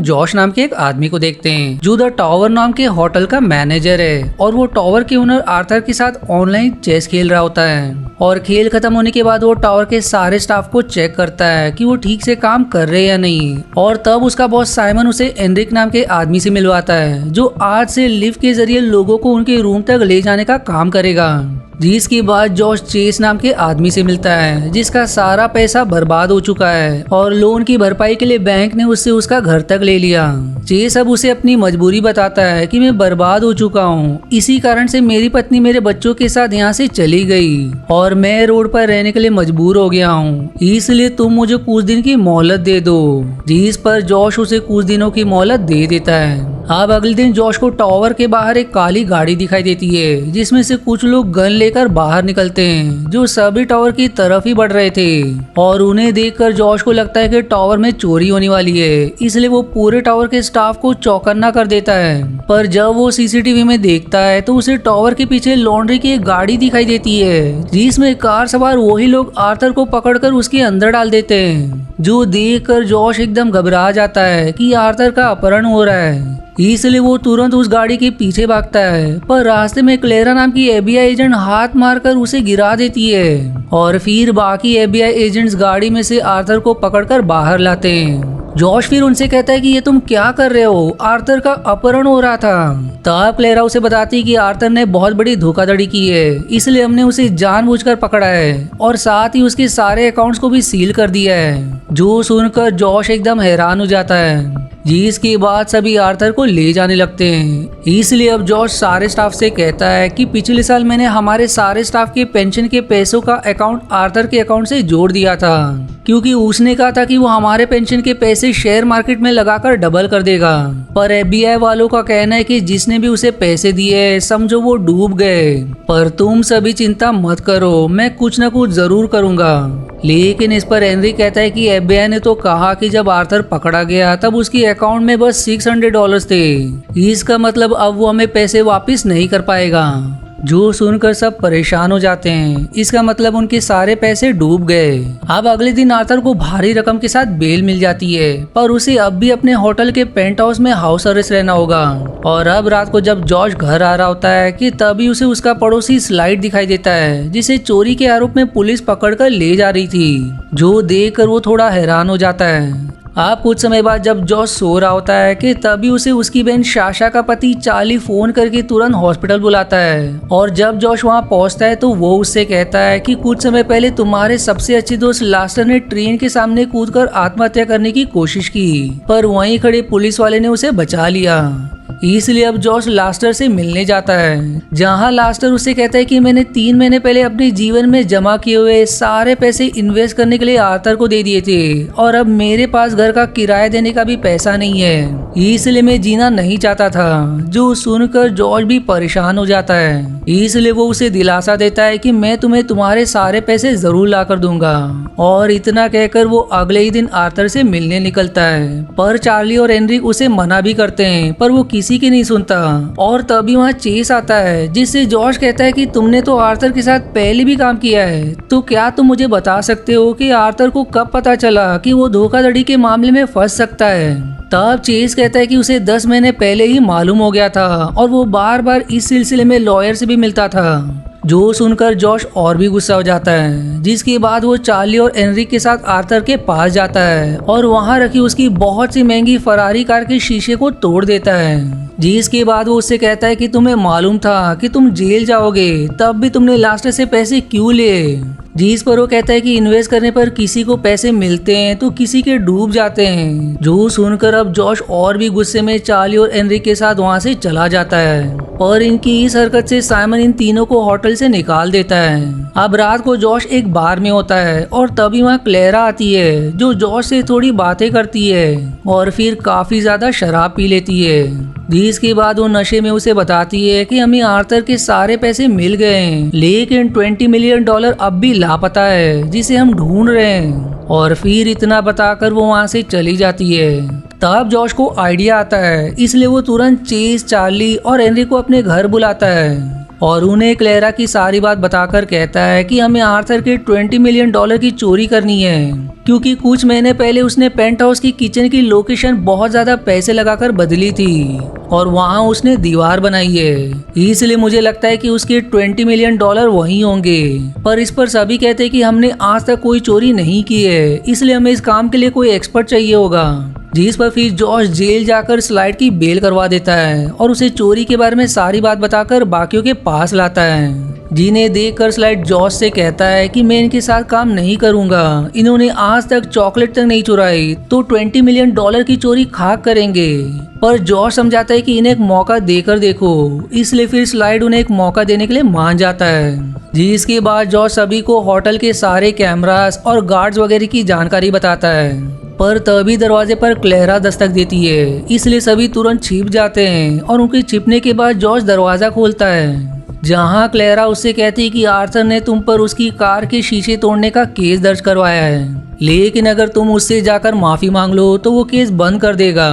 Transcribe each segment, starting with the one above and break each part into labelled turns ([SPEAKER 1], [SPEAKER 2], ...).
[SPEAKER 1] Josh नाम के एक आदमी को देखते हैं जो द टावर नाम के होटल का मैनेजर है और वो टावर के ओनर आर्थर के साथ ऑनलाइन चेस खेल रहा होता है। और खेल खत्म होने के बाद वो टावर के सारे स्टाफ को चेक करता है कि वो ठीक से काम कर रहे हैं या नहीं। और तब उसका बॉस साइमन उसे एनरिक नाम के आदमी से मिलवाता है जो आज से लिफ्ट के जरिए लोगों को उनके रूम तक ले जाने का काम करेगा। जिसके बाद जॉश चेस नाम के आदमी से मिलता है जिसका सारा पैसा बर्बाद हो चुका है और लोन की भरपाई के लिए बैंक ने उससे उसका घर तक ले लिया। चेस अब उसे अपनी मजबूरी बताता है कि मैं बर्बाद हो चुका हूँ, इसी कारण से मेरी पत्नी मेरे बच्चों के साथ यहाँ से चली गई और मैं रोड पर रहने के लिए मजबूर हो गया हूँ, इसलिए तुम मुझे कुछ दिन की मोहलत दे दो। जिस पर जॉश उसे कुछ दिनों की मोहलत दे देता है। अब अगले दिन जॉश को टावर के बाहर एक काली गाड़ी दिखाई देती है जिसमें से कुछ लोग गन लेकर बाहर निकलते हैं जो सभी टावर की तरफ ही बढ़ रहे थे। और उन्हें देखकर जॉश को लगता है कि टावर में चोरी होने वाली है, इसलिए वो पूरे टावर के स्टाफ को चौकन्ना कर देता है। पर जब वो सीसीटीवी में देखता है तो उसे टावर के पीछे लॉन्ड्री की एक गाड़ी दिखाई देती है जिसमें कार सवार वही लोग आर्थर को पकड़कर उसके अंदर डाल देते हैं। जो देखकर जॉश एकदम घबरा जाता है कि आर्थर का अपहरण हो रहा है, इसलिए वो तुरंत उस गाड़ी के पीछे भागता है। पर रास्ते में क्लेरा नाम की एफबीआई एजेंट हाथ मारकर उसे गिरा देती है और फिर बाकी एफबीआई एजेंट्स गाड़ी में से आर्थर को पकड़कर बाहर लाते हैं। जॉश फिर उनसे कहता है कि ये तुम क्या कर रहे हो, आर्थर का अपहरण हो रहा था। तब क्लेरा उसे बताती है कि आर्थर ने बहुत बड़ी धोखाधड़ी की है, इसलिए हमने उसे जानबूझकर पकड़ा है और साथ ही उसके सारे अकाउंट्स को भी सील कर दिया है। जो सुनकर जॉश एकदम हैरान हो जाता है, जिसके बाद सभी आर्थर को ले जाने लगते हैं। इसलिए अब जॉश सारे स्टाफ से कहता है कि पिछले साल मैंने हमारे सारे स्टाफ के पेंशन के पैसों का अकाउंट आर्थर के अकाउंट से जोड़ दिया था, क्योंकि उसने कहा था कि वो हमारे पेंशन के पैसे शेयर मार्केट में लगाकर डबल कर देगा। पर एफबीआई वालों का कहना है कि जिसने भी उसे पैसे दिए समझो वो डूब गए। पर तुम सभी चिंता मत करो, मैं कुछ न कुछ जरूर करूंगा। लेकिन इस पर हेनरी कहता है कि एफबीआई ने तो कहा कि जब आर्थर पकड़ा गया तब उसके अकाउंट में बस $600 थे, इसका मतलब अब वो हमें पैसे वापस नहीं कर पाएगा। जो सुनकर सब परेशान हो जाते हैं, इसका मतलब उनके सारे पैसे डूब गए। अब अगले दिन आर्थर को भारी रकम के साथ बेल मिल जाती है, पर उसे अब भी अपने होटल के पेंट हाउस में हाउस अरेस्ट रहना होगा। और अब रात को जब जॉर्ज घर आ रहा होता है कि तभी उसे उसका पड़ोसी स्लाइड दिखाई देता है जिसे चोरी के आरोप में पुलिस पकड़कर ले जा रही थी। जो देखकर वो थोड़ा हैरान हो जाता है। अब कुछ समय बाद जब जॉश सो रहा होता है कि तभी उसे उसकी बहन शाशा का पति चार्ली फोन करके तुरंत हॉस्पिटल बुलाता है। और जब जॉश वहां पहुंचता है तो वो उससे कहता है कि कुछ समय पहले तुम्हारे सबसे अच्छे दोस्त लास्टर ने ट्रेन के सामने कूदकर आत्महत्या करने की कोशिश की, पर वहीं खड़े पुलिस वाले ने उसे बचा लिया। इसलिए अब जॉश लास्टर से मिलने जाता है, जहां लास्टर उसे कहता है कि मैंने 3 महीने पहले अपने जीवन में जमा किए हुए सारे पैसे इन्वेस्ट करने के लिए आर्थर को दे दिए थे और अब मेरे पास घर का किराया देने का भी पैसा नहीं है, इसलिए मैं जीना नहीं चाहता था। जो सुनकर जॉर्ज भी परेशान हो जाता है, इसलिए वो उसे दिलासा देता है कि मैं तुम्हें तुम्हारे सारे पैसे जरूर ला कर दूंगा। और इतना कहकर वो अगले ही दिन आर्थर से मिलने निकलता है। पर चार्ली और एनरिक उसे मना भी करते हैं, पर वो किसी की नहीं सुनता। और तभी वहाँ चेस आता है जिससे जॉर्ज कहता है कि तुमने तो आर्थर के साथ पहले भी काम किया है, तो क्या तुम मुझे बता सकते हो कि आर्थर को कब पता चला कि वो धोखाधड़ी के मामले में फंस सकता है। तब चेस कहता है कि उसे 10 महीने पहले ही मालूम हो गया था और वो बार बार इस सिलसिले में लॉयर से भी मिलता था। जो सुनकर जॉश और भी गुस्सा हो जाता है, जिसके बाद वो चार्ली और एनरिक के साथ आर्थर के पास जाता है और वहां रखी उसकी बहुत सी महंगी फरारी कार के शीशे को तोड़ देता है। जिसके बाद वो उससे कहता है कि तुम्हें मालूम था कि तुम जेल जाओगे, तब भी तुमने लास्टर से पैसे क्यों लिए। जिस पर वो कहता है कि इन्वेस्ट करने पर किसी को पैसे मिलते हैं तो किसी के डूब जाते हैं। जो सुनकर अब जॉश और भी गुस्से में चार्ली और एनरिक के साथ वहां से चला जाता है और इनकी इस हरकत से साइमन इन तीनों को होटल से निकाल देता है। अब रात को जॉश एक बार में होता है और तभी वहाँ क्लेरा आती है जो जॉश से थोड़ी बातें करती है और फिर काफी ज्यादा शराब पी लेती है। जिसके बाद वो नशे में उसे बताती है कि हमें आर्थर के सारे पैसे मिल गए हैं, लेकिन $20 मिलियन अब भी लापता है जिसे हम ढूंढ रहे हैं। और फिर इतना बताकर वो वहाँ से चली जाती है। तब जॉश को आइडिया आता है, इसलिए वो तुरंत चेस, चार्ली और एनरी को अपने घर बुलाता है और उन्हें क्लेरा की सारी बात बताकर कहता है कि हमें आर्थर के $20 मिलियन की चोरी करनी है, क्योंकि कुछ महीने पहले उसने पेंट हाउस की किचन की लोकेशन बहुत ज्यादा पैसे लगाकर बदली थी और वहाँ उसने दीवार बनाई है, इसलिए मुझे लगता है कि उसके $20 मिलियन वहीं होंगे। पर इस पर सभी कहते हैं कि हमने आज तक कोई चोरी नहीं की है, इसलिए हमें इस काम के लिए कोई एक्सपर्ट चाहिए होगा। जिस पर फिर जॉश जेल जाकर स्लाइड की बेल करवा देता है और उसे चोरी के बारे में सारी बात बताकर बाकियों के पास लाता है, जिन्हें देखकर स्लाइड जॉश से कहता है कि मैं इनके साथ काम नहीं करूंगा, इन्होंने आज तक चॉकलेट तक नहीं चुराई तो $20 मिलियन की चोरी खाक करेंगे। पर जॉश समझाता है कि इन्हें एक मौका देकर देखो, इसलिए फिर स्लाइड उन्हें एक मौका देने के लिए मान जाता है। जिसके बाद जॉश सभी को होटल के सारे कैमरास और गार्ड्स वगैरह की जानकारी बताता है। पर तभी दरवाजे पर क्लेरा दस्तक देती है, इसलिए सभी तुरंत छिप जाते हैं और उनके छिपने के बाद जॉश दरवाजा खोलता है, जहां क्लेरा उससे कहती है कि आर्थर ने तुम पर उसकी कार के शीशे तोड़ने का केस दर्ज करवाया है, लेकिन अगर तुम उससे जाकर माफी मांग लो तो वो केस बंद कर देगा।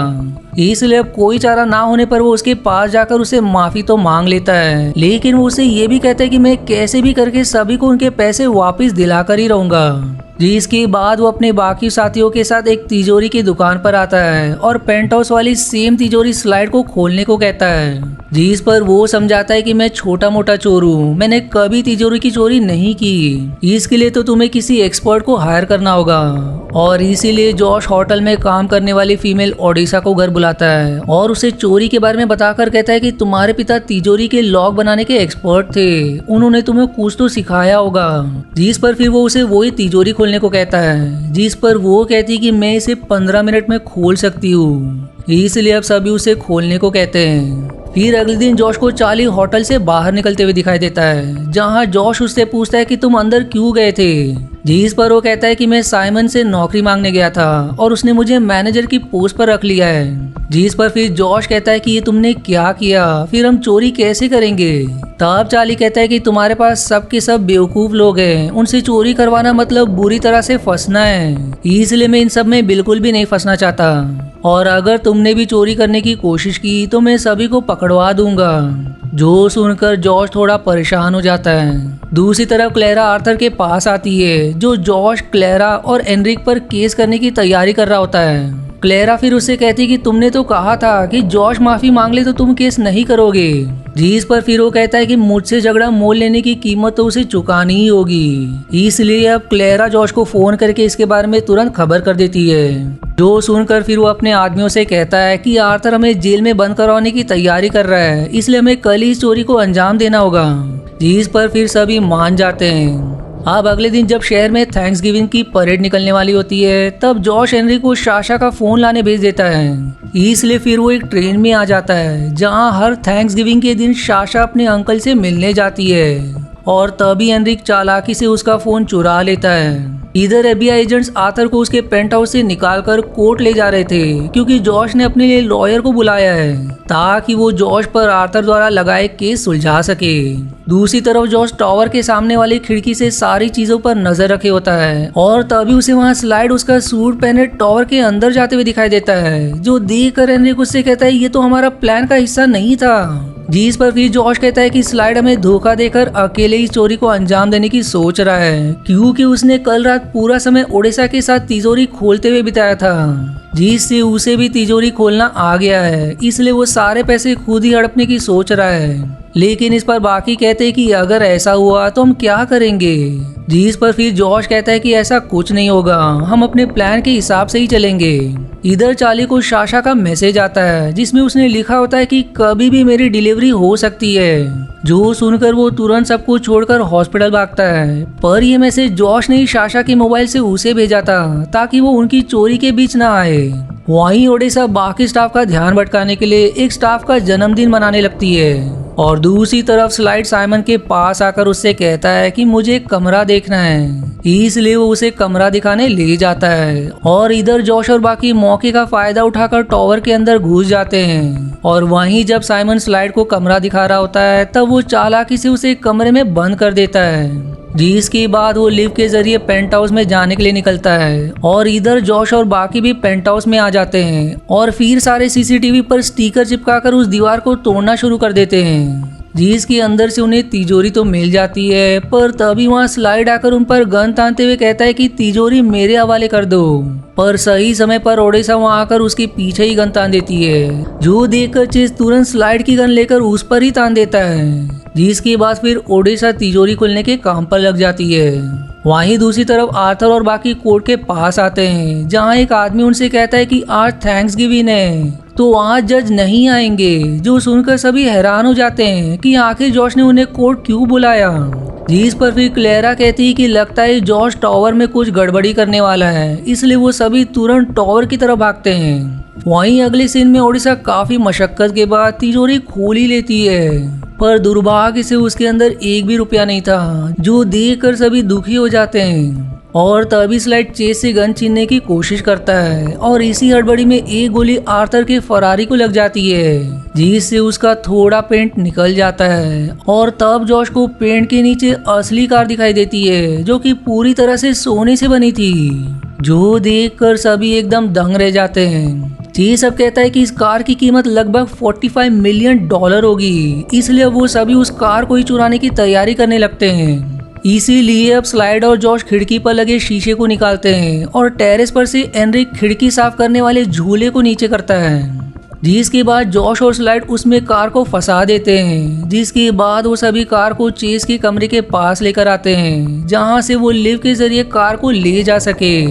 [SPEAKER 1] इसलिए अब कोई चारा ना होने पर वो उसके पास जाकर उसे माफी तो मांग लेता है, लेकिन वो उसे ये भी कहता है कि मैं कैसे भी करके सभी को उनके पैसे वापस दिलाकर ही रहूंगा। जिसके बाद वो अपने बाकी साथियों के साथ एक तिजोरी की दुकान पर आता है और पेंट हाउस वाली सेम तिजोरी स्लाइड को खोलने को कहता है, जिस पर वो समझाता है कि मैं छोटा मोटा चोर हूँ, मैंने कभी तिजोरी की चोरी नहीं की, इसके लिए तो तुम्हें किसी एक्सपर्ट को हायर करना होगा। और इसीलिए जॉश होटल में काम करने वाली फीमेल ओडिशा को घर बुलाता है और उसे चोरी के बारे में बताकर कहता है कि तुम्हारे पिता तिजोरी के लॉक बनाने के एक्सपर्ट थे, उन्होंने तुम्हें कुछ तो सिखाया होगा। जिस पर फिर वो उसे वही तिजोरी खोलने को कहता है, जिस पर वो कहती कि मैं इसे 15 मिनट में खोल सकती हूँ, इसलिए अब सभी उसे खोलने को कहते हैं। फिर अगले दिन जॉश को चार्ली होटल से बाहर निकलते हुए दिखाई देता है, जहां जॉश उससे पूछता है कि तुम अंदर क्यों गए थे, जिस पर वो कहता है कि मैं साइमन से नौकरी मांगने गया था और उसने मुझे मैनेजर की पोस्ट पर रख लिया है। जिस पर फिर जॉश कहता है कि ये तुमने क्या किया, फिर हम चोरी कैसे करेंगे। तब चार्ली कहता है कि तुम्हारे पास सब के सब बेवकूफ लोग हैं, उनसे चोरी करवाना मतलब बुरी तरह से फंसना है, इसलिए मैं इन सब में बिल्कुल भी नहीं फंसना चाहता, और अगर तुमने भी चोरी करने की कोशिश की तो मैं सभी को पकड़वा दूंगा। जो सुनकर जॉश थोड़ा परेशान हो जाता है। दूसरी तरफ क्लेरा आर्थर के पास आती है, जो जॉश, क्लेरा और एनरिक पर केस करने की तैयारी कर रहा होता है। क्लेरा फिर उससे कहती कि तुमने तो कहा था कि जॉश माफी मांग ले तो तुम केस नहीं करोगे, जिस पर फिर वो कहता है कि मुझसे झगड़ा मोल लेने की कीमत तो उसे चुकानी ही होगी। इसलिए अब क्लेरा जॉश को फोन करके इसके बारे में तुरंत खबर कर देती है। जो सुनकर फिर वो अपने आदमियों से कहता है कि आर्थर हमें जेल में बंद करवाने की तैयारी कर रहा है, इसलिए हमें कल ही इस चोरी को अंजाम देना होगा। जिस पर फिर सभी मान जाते हैं। अब अगले दिन जब शहर में थैंक्सगिविंग की परेड निकलने वाली होती है, तब जॉश हेनरी को साशा का फोन लाने भेज देता है, इसलिए फिर वो एक ट्रेन में आ जाता है, जहां हर थैंक्सगिविंग के दिन साशा अपने अंकल से मिलने जाती है, और तभी एनरिक चालाकी से उसका फोन चुरा लेता है। इधर एफबीआई एजेंट्स आर्थर को उसके पेंट हाउस से निकालकर कोर्ट ले जा रहे थे, क्योंकि जॉश ने अपने लिए लॉयर को बुलाया है ताकि वो जॉश पर आर्थर द्वारा लगाए केस सुलझा सके। दूसरी तरफ जॉश टावर के सामने वाली खिड़की से सारी चीजों पर नजर रखे होता है, और तभी उसे वहाँ स्लाइड उसका सूट पहने टावर के अंदर जाते हुए दिखाई देता है, जो देख कर एनरिक उससे कहता है ये तो हमारा प्लान का हिस्सा नहीं था। जिस पर फिर जॉश कहता है कि स्लाइड हमें धोखा देकर अकेले इस चोरी को अंजाम देने की सोच रहा है, क्योंकि उसने कल रात पूरा समय ओडिशा के साथ तिजोरी खोलते हुए बिताया था, जिससे उसे भी तिजोरी खोलना आ गया है, इसलिए वो सारे पैसे खुद ही हड़पने की सोच रहा है। लेकिन इस पर बाकी कहते हैं कि अगर ऐसा हुआ तो हम क्या करेंगे। जिस पर फिर जॉश कहता है कि ऐसा कुछ नहीं होगा, हम अपने प्लान के हिसाब से ही चलेंगे। इधर चार्ली को साशा का मैसेज आता है, जिसमें उसने लिखा होता है कि कभी भी मेरी डिलीवरी हो सकती है। जो सुनकर वो तुरंत सबको छोड़कर हॉस्पिटल भागता है, पर यह मैसेज जॉश ने ही साशा के मोबाइल से उसे भेजा था ताकि वो उनकी चोरी के बीच ना आए। वहीं ओडिशा बाकी स्टाफ का ध्यान भटकाने के लिए एक स्टाफ का जन्मदिन मनाने लगती है, और दूसरी तरफ स्लाइड साइमन के पास आकर उससे कहता है कि मुझे एक कमरा देखना है, इसलिए वो उसे कमरा दिखाने ले जाता है। और इधर जॉश और बाकी मौके का फायदा उठाकर टावर के अंदर घुस जाते हैं, और वहीं जब साइमन स्लाइड को कमरा दिखा रहा होता है तब वो चालाकी से उसे कमरे में बंद कर देता है, जिसके बाद वो लिफ्ट के जरिए पेंट हाउस में जाने के लिए निकलता है। और इधर जॉश और बाकी भी पेंट हाउस में आ जाते हैं, और फिर सारे सीसीटीवी पर स्टिकर चिपकाकर उस दीवार को तोड़ना शुरू कर देते हैं। जिसके अंदर से उन्हें तिजोरी तो मिल जाती है, पर तभी वहाँ स्लाइड आकर उन पर गन तानते हुए कहता है कि तिजोरी मेरे हवाले कर दो। पर सही समय पर ओडेसा वहाँ आकर उसके पीछे ही गन तान देती है, जो देखकर चेस तुरंत स्लाइड की गन लेकर उस पर ही तान देता है। जिसके बाद फिर ओडेसा तिजोरी खोलने के काम पर लग जाती है। वहीं दूसरी तरफ आर्थर और बाकी कोर्ट के पास आते हैं, जहां एक आदमी उनसे कहता है कि आज थैंक्स गिविंग है, तो आज जज नहीं आएंगे। जो सुनकर सभी हैरान हो जाते हैं कि आखिर जॉश ने उन्हें कोर्ट क्यों बुलाया। जिस पर फिर क्लेरा कहती है कि लगता है जॉश टावर में कुछ गड़बड़ी करने वाला है, इसलिए वो सभी तुरंत टावर की तरफ भागते हैं। वहीं अगले सीन में ओडिशा काफी मशक्कत के बाद तिजोरी खोल ही लेती है, पर दुर्भाग्य से उसके अंदर एक भी रुपया नहीं था, जो देखकर सभी दुखी हो जाते हैं। और तभी स्लाइड चेस से गन छीनने की कोशिश करता है, और इसी हड़बड़ी में एक गोली आर्थर के फरारी को लग जाती है, जिससे उसका थोड़ा पेंट निकल जाता है। और तब जॉश को पेंट के नीचे असली कार दिखाई देती है, जो कि पूरी तरह से सोने से बनी थी, जो देखकर सभी एकदम दंग रह जाते हैं। जी सब कहता है कि इस कार की कीमत लगभग $45 मिलियन होगी, इसलिए वो सभी उस कार को ही चुराने की तैयारी करने लगते हैं। इसीलिए अब स्लाइड और जॉश खिड़की पर लगे शीशे को निकालते हैं और टेरेस पर से एनरिक खिड़की साफ करने वाले झूले को नीचे करता है। जिसके बाद जॉश और स्लाइड उसमें कार को फंसा देते हैं। जिसके बाद वो सभी कार को चेस के कमरे के पास लेकर आते हैं, जहां से वो लिफ्ट के जरिए कार को ले जा सके।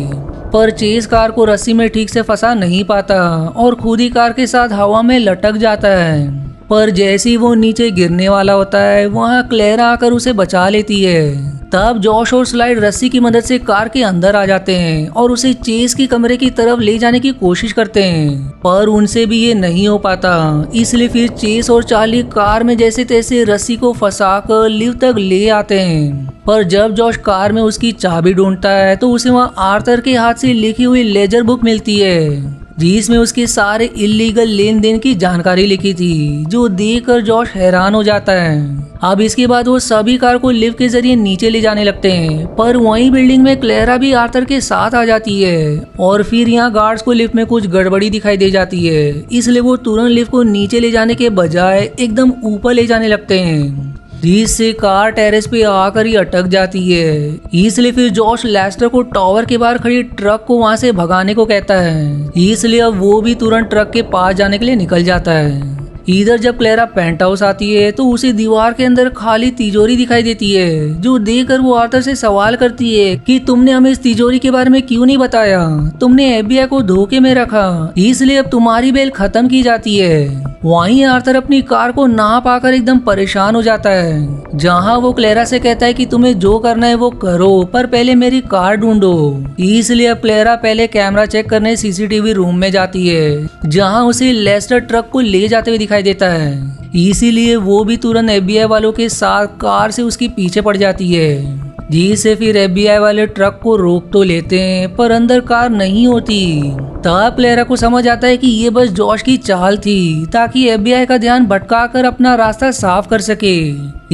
[SPEAKER 1] पर चेस कार को रस्सी में ठीक से फंसा नहीं पाता और खुद ही कार के साथ हवा में लटक जाता है। पर जैसे ही वो नीचे गिरने वाला होता है, वहाँ क्लेरा आकर उसे बचा लेती है। तब जॉश और स्लाइड रस्सी की मदद से कार के अंदर आ जाते हैं और उसे चेस के कमरे की तरफ ले जाने की कोशिश करते हैं, पर उनसे भी ये नहीं हो पाता। इसलिए फिर चेस और चार्ली कार में जैसे तैसे रस्सी को फंसाकर लिफ्ट तक ले आते हैं। पर जब जॉश कार में उसकी चाबी ढूंढता है, तो उसे वहाँ आर्थर के हाथ से लिखी हुई लेजर बुक मिलती है, जिसमें उसके सारे इलीगल लेन देन की जानकारी लिखी थी, जो देखकर जॉश हैरान हो जाता है। अब इसके बाद वो सभी कार को लिफ्ट के जरिए नीचे ले जाने लगते हैं, पर वहीं बिल्डिंग में क्लेरा भी आर्थर के साथ आ जाती है। और फिर यहाँ गार्ड्स को लिफ्ट में कुछ गड़बड़ी दिखाई दे जाती है, इसलिए वो तुरंत लिफ्ट को नीचे ले जाने के बजाय एकदम ऊपर ले जाने लगते हैं, जिससे कार टेरेस पे आकर ही अटक जाती है। इसलिए फिर जॉश लेस्टर को टावर के बाहर खड़ी ट्रक को वहां से भगाने को कहता है, इसलिए अब वो भी तुरंत ट्रक के पास जाने के लिए निकल जाता है। इधर जब क्लेरा पेंट हाउस आती है, तो उसे दीवार के अंदर खाली तिजोरी दिखाई देती है, जो देखकर वो आर्थर से सवाल करती है कि तुमने हमें इस तिजोरी के बारे में क्यों नहीं बताया। तुमने FBI को धोखे में रखा, इसलिए अब तुम्हारी बेल खत्म की जाती है। वहीं आर्थर अपनी कार को ना पाकर एकदम परेशान हो जाता है, जहां वो क्लेरा से कहता है कि तुम्हें जो करना है वो करो, पर पहले मेरी कार ढूंढो। इसलिए अब क्लेरा पहले कैमरा चेक करने CCTV रूम में जाती है, जहां उसे लेस्टर ट्रक को ले जाते हुए दिखाई देता है। इसीलिए वो भी तुरंत FBI वालों के साथ कार से उसके पीछे पड़ जाती है, जिससे फिर FBI वाले ट्रक को रोक तो लेते हैं, पर अंदर कार नहीं होती। तब क्लेरा को समझ आता है कि ये बस जॉश की चाल थी, ताकि FBI का ध्यान भटकाकर अपना रास्ता साफ कर सके।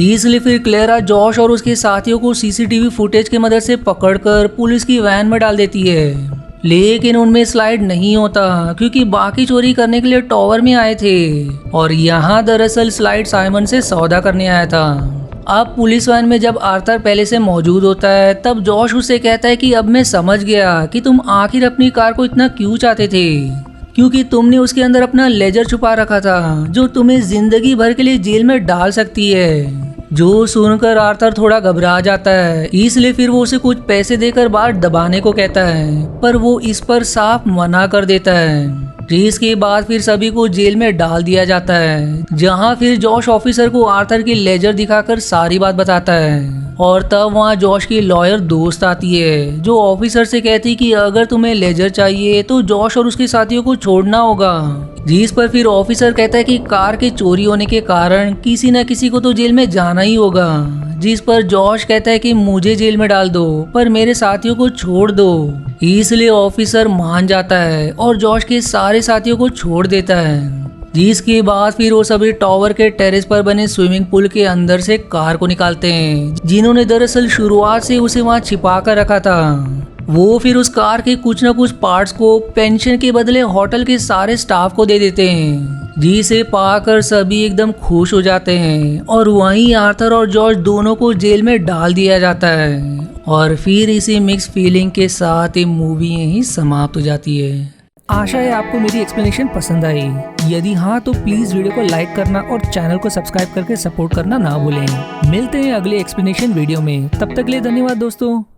[SPEAKER 1] इसलिए फिर क्लेरा जॉश और उसके साथियों को CCTV फुटेज की मदद से पकड़कर पुलिस की वैन में डाल देती है। लेकिन उनमें स्लाइड नहीं होता, क्योंकि बाकी चोरी करने के लिए टावर में आए थे, और यहाँ दरअसल स्लाइड साइमन से सौदा करने आया था। अब पुलिस वैन में जब आर्थर पहले से मौजूद होता है, तब जॉश उसे कहता है कि अब मैं समझ गया कि तुम आखिर अपनी कार को इतना क्यों चाहते थे, क्योंकि तुमने उसके अंदर अपना लेजर छुपा रखा था, जो तुम्हें जिंदगी भर के लिए जेल में डाल सकती है। जो सुनकर आर्थर थोड़ा घबरा जाता है, इसलिए फिर वो उसे कुछ पैसे देकर बाहर दबाने को कहता है, पर वो इस पर साफ मना कर देता है। जिसके बाद फिर सभी को जेल में डाल दिया जाता है, जहां फिर जॉश ऑफिसर को आर्थर की लेजर दिखाकर सारी बात बताता है। और तब वहां जॉश की लॉयर दोस्त आती है, जो ऑफिसर से कहती कि अगर तुम्हें लेजर चाहिए तो जॉश और उसके साथियों को छोड़ना होगा। जिस पर फिर ऑफिसर कहता है कि कार के चोरी होने के कारण किसी न किसी को तो जेल में जाना ही होगा। जिस पर जॉश कहता है कि मुझे जेल में डाल दो, पर मेरे साथियों को छोड़ दो। इसलिए ऑफिसर मान जाता है और जॉश के सारे साथियों को छोड़ देता है। जिसके बाद फिर वो सभी टावर के टेरेस पर बने स्विमिंग पूल के अंदर से कार को निकालते हैं, जिन्होंने दरअसल शुरुआत से उसे वहां छिपा कर रखा था। वो फिर उस कार के कुछ न कुछ पार्ट्स को पेंशन के बदले होटल के सारे स्टाफ को दे देते हैं, जिसे पाकर सभी एकदम खुश हो जाते हैं। और वहीं आर्थर और जॉर्ज दोनों को जेल में डाल दिया जाता है। और फिर इसी मिक्स फीलिंग के साथ ये मूवी यहीं समाप्त हो जाती है। आशा है आपको मेरी एक्सप्लेनेशन पसंद आई। यदि हाँ तो प्लीज वीडियो को लाइक करना और चैनल को सब्सक्राइब करके सपोर्ट करना ना भूलें। मिलते हैं अगले एक्सप्लेनेशन वीडियो में, तब तक के लिए धन्यवाद दोस्तों।